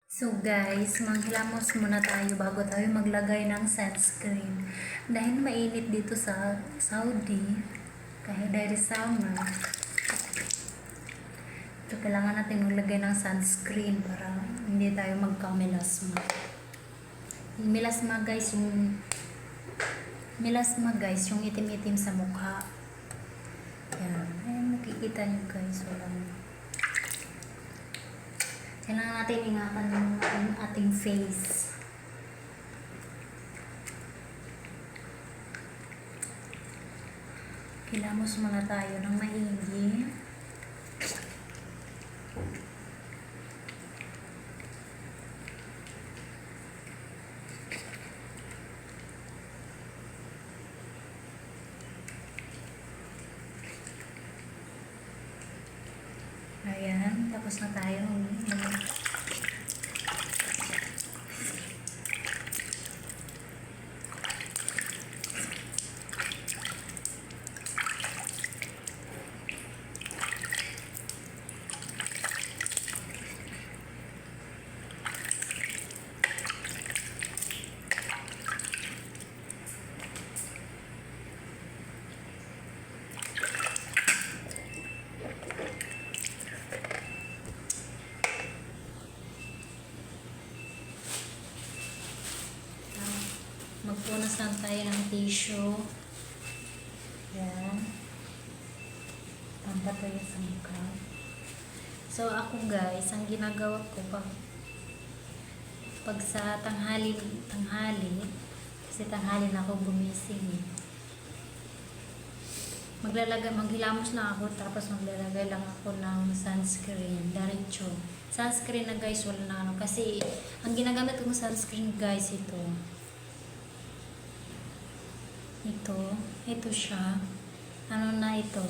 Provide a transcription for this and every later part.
So guys, manghilamos muna tayo bago tayo maglagay ng sunscreen. Dahil mainit dito sa Saudi, kahit dahil summer, so kailangan natin maglagay ng sunscreen para hindi tayo magka-melasma. Melasma guys, yung itim-itim sa mukha. Yan. Ayan, nakikita nyo guys, walang. Kailangan natin ingatan yung ating face. Kilamos muna tayo ng maigi. Ayan, tapos na tayo. Magpunas lang tayo ng tissue. Ayan. Pampatay sa mukha. So, ako guys, ang ginagawa ko pag sa tanghali, kasi tanghali na ako gumising. Maghilamos na ako, tapos maglalagay lang ako ng sunscreen. Diretso. Sunscreen na guys, wala na ano. Kasi, ang ginagamit kong sunscreen guys, ito siya. Ano na ito?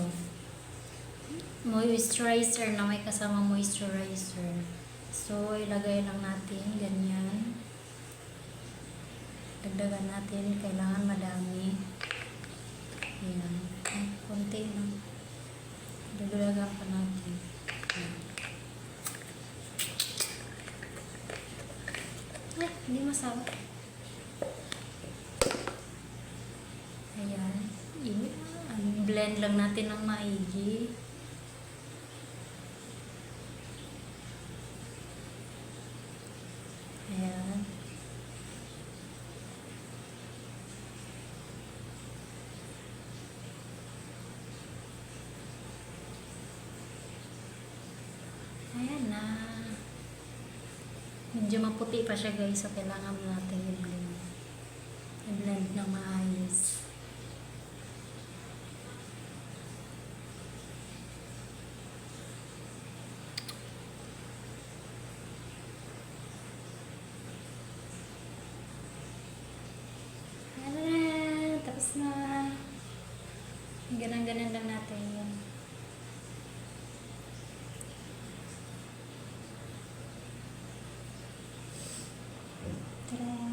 Moisturizer na may kasama moisturizer. So, ilagay lang natin. Ganyan. Dagdagan natin. Kailangan madami. Ayan. Konti lang. Dagdagan pa natin. Ayan. Ay, hindi masama. Ayan. Blend lang natin ng maigi. Ayan. Ayan na. Medyo maputi pa siya guys. So, kailangan natin i-blend. I-blend ng maayos. Tapos na. Ganang-ganan lang natin.